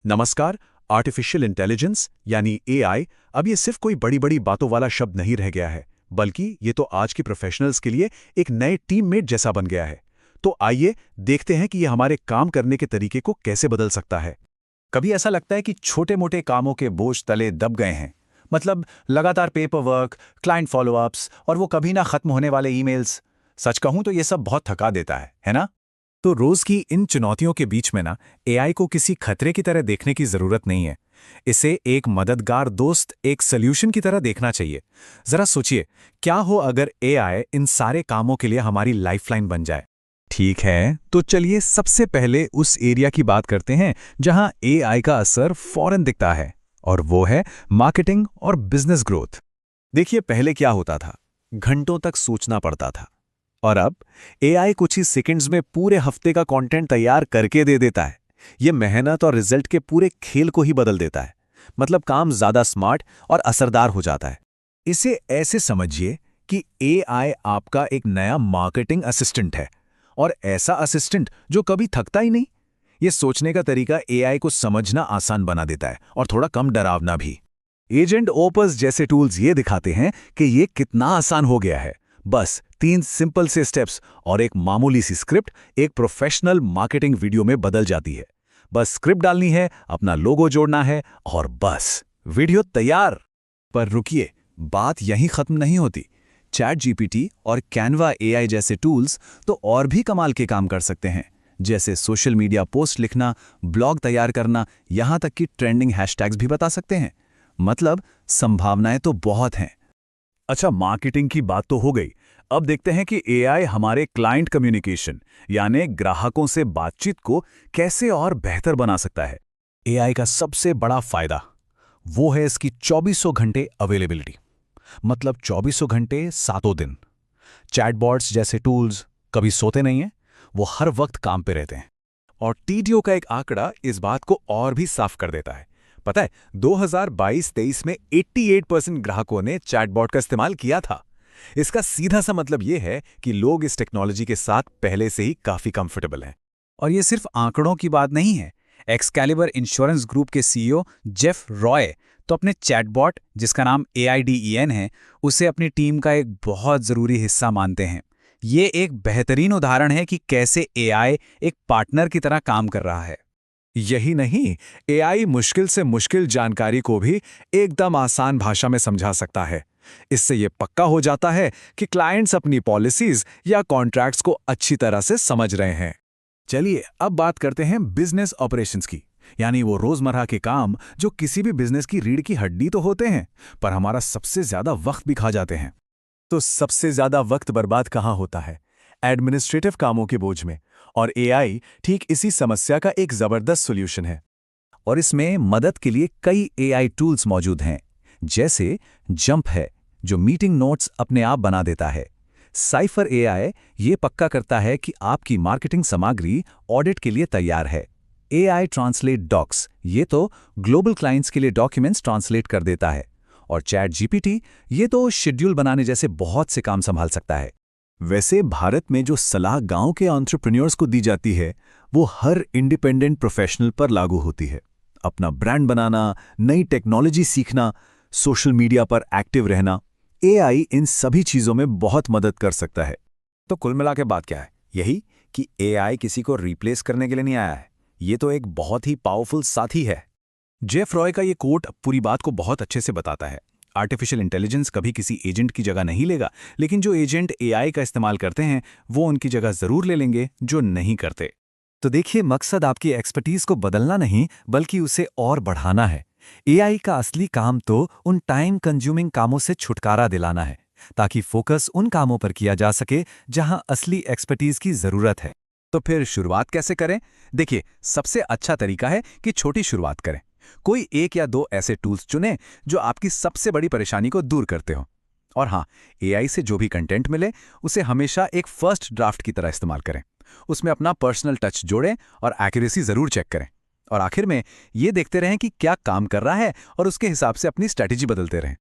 नमस्कार। Artificial intelligence यानी AI अब ये सिर्फ कोई बड़ी बड़ी बातों वाला शब्द नहीं रह गया है, बल्कि ये तो आज के प्रोफेशनल्स के लिए एक नए टीममेट जैसा बन गया है। तो आइए देखते हैं कि ये हमारे काम करने के तरीके को कैसे बदल सकता है। कभी ऐसा लगता है कि छोटे मोटे कामों के बोझ तले दब गए हैं। मतलब लगातार पेपर वर्क, क्लाइंट फॉलोअप्स और वो कभी ना खत्म होने वाले ईमेल्स। सच कहूं तो ये सब बहुत थका देता है ना? तो रोज की इन चुनौतियों के बीच में ना एआई को किसी खतरे की तरह देखने की जरूरत नहीं है। इसे एक मददगार दोस्त, एक सॉल्यूशन की तरह देखना चाहिए। जरा सोचिए, क्या हो अगर एआई इन सारे कामों के लिए हमारी लाइफलाइन बन जाए। ठीक है, तो चलिए सबसे पहले उस एरिया की बात करते हैं जहां एआई का असर फौरन दिखता है, और वो है मार्केटिंग और बिजनेस ग्रोथ। देखिए, पहले क्या होता था, घंटों तक सोचना पड़ता था, और अब एआई कुछ ही सेकंड्स में पूरे हफ्ते का कंटेंट तैयार करके दे देता है। ये मेहनत और रिजल्ट के पूरे खेल को ही बदल देता है। मतलब काम ज्यादा स्मार्ट और असरदार हो जाता है। इसे ऐसे समझिए कि एआई आपका एक नया मार्केटिंग असिस्टेंट है, और ऐसा असिस्टेंट जो कभी थकता ही नहीं। ये सोचने का तरीका एआई को समझना आसान बना देता है, और थोड़ा कम डरावना भी। एजेंट ओपस जैसे टूल्स ये दिखाते हैं कि ये कितना आसान हो गया है। बस 3 सिंपल से स्टेप्स और एक मामूली सी स्क्रिप्ट एक प्रोफेशनल मार्केटिंग वीडियो में बदल जाती है। बस स्क्रिप्ट डालनी है, अपना लोगो जोड़ना है, और बस वीडियो तैयार। पर रुकिए, बात यहीं खत्म नहीं होती। चैट जीपीटी और कैनवा एआई जैसे टूल्स तो और भी कमाल के काम कर सकते हैं, जैसे सोशल मीडिया पोस्ट लिखना, ब्लॉग तैयार करना, यहां तक कि ट्रेंडिंग हैशटैग्स भी बता सकते हैं। मतलब संभावनाएं तो बहुत हैं। अच्छा, मार्केटिंग की बात तो हो गई। अब देखते हैं कि एआई हमारे क्लाइंट कम्युनिकेशन यानी ग्राहकों से बातचीत को कैसे और बेहतर बना सकता है। एआई का सबसे बड़ा फायदा वो है इसकी 2400 घंटे अवेलेबिलिटी। मतलब 2400 घंटे, 7 दिन। चैटबॉट्स जैसे टूल्स कभी सोते नहीं हैं, वो हर वक्त काम पे रहते हैं। और टीडीओ का एक आंकड़ा इस बात को और भी साफ कर देता है। पता है, 2022-23 में 88% ग्राहकों ने चैटबॉट का इस्तेमाल किया था। इसका सीधा सा मतलब यह है कि लोग इस टेक्नोलॉजी के साथ पहले से ही काफी कंफर्टेबल हैं। और ये सिर्फ आंकड़ों की बात नहीं है। एक्सकैलिबर इंश्योरेंस ग्रुप के सीईओ जेफ रॉय तो अपने चैटबॉट, जिसका नाम AIDEN है, उसे अपनी टीम का एक बहुत ज़रूरी हिस्सा मानते हैं। ये एक बेहतरीन उदाहरण है कि कैसे एआई एक पार्टनर की तरह काम कर रहा है। यही नहीं, एआई मुश्किल से मुश्किल जानकारी को भी एकदम आसान भाषा में समझा सकता है। इससे यह पक्का हो जाता है कि क्लाइंट्स अपनी पॉलिसीज या कॉन्ट्रैक्ट्स को अच्छी तरह से समझ रहे हैं। चलिए अब बात करते हैं बिजनेस ऑपरेशंस की, यानी वो रोजमर्रा के काम जो किसी भी बिजनेस की रीढ़ की हड्डी तो होते हैं, पर हमारा सबसे ज्यादा वक्त भी खा जाते हैं। तो सबसे ज्यादा वक्त बर्बाद कहाँ होता है? एडमिनिस्ट्रेटिव कामों के बोझ में। और एआई ठीक इसी समस्या का एक जबरदस्त सॉल्यूशन है। और इसमें मदद के लिए कई एआई टूल्स मौजूद हैं, जैसे जंप है जो मीटिंग नोट्स अपने आप बना देता है। साइफर एआई ये पक्का करता है कि आपकी मार्केटिंग सामग्री ऑडिट के लिए तैयार है। एआई ट्रांसलेट डॉक्स ये तो ग्लोबल क्लाइंट्स के लिए डॉक्यूमेंट्स ट्रांसलेट कर देता है। और चैट जीपीटी ये तो शेड्यूल बनाने जैसे बहुत से काम संभाल सकता है। वैसे भारत में जो सलाह गांव के एंटरप्रेन्योर्स को दी जाती है, वो हर इंडिपेंडेंट प्रोफेशनल पर लागू होती है। अपना ब्रांड बनाना, नई टेक्नोलॉजी सीखना, सोशल मीडिया पर एक्टिव रहना, एआई इन सभी चीजों में बहुत मदद कर सकता है। तो कुल मिला के बात क्या है? यही कि एआई किसी को रिप्लेस करने के लिए नहीं आया है। ये तो एक बहुत ही पावरफुल साथी है। जेफ रॉय का ये कोट पूरी बात को बहुत अच्छे से बताता है। आर्टिफिशियल इंटेलिजेंस कभी किसी एजेंट की जगह नहीं लेगा, लेकिन जो एजेंट एआई का इस्तेमाल करते हैं वो उनकी जगह जरूर ले लेंगे जो नहीं करते। तो देखिए, मकसद आपकी एक्सपर्टीज को बदलना नहीं, बल्कि उसे और बढ़ाना है। एआई का असली काम तो उन टाइम कंज्यूमिंग कामों से छुटकारा दिलाना है, ताकि फोकस उन कामों पर किया जा सके जहां असली एक्सपर्टीज की जरूरत है। तो फिर शुरुआत कैसे करें? देखिए, सबसे अच्छा तरीका है कि छोटी शुरुआत करें। कोई 1 या 2 ऐसे टूल्स चुनें जो आपकी सबसे बड़ी परेशानी को दूर करते हो। और हाँ, एआई से जो भी कंटेंट मिले उसे हमेशा एक फर्स्ट ड्राफ्ट की तरह इस्तेमाल करें। उसमें अपना पर्सनल टच जोड़ें और एक्यूरेसी जरूर चेक करें। और आखिर में ये देखते रहें कि क्या काम कर रहा है और उसके हिसाब से अपनी स्ट्रैटेजी बदलते रहें।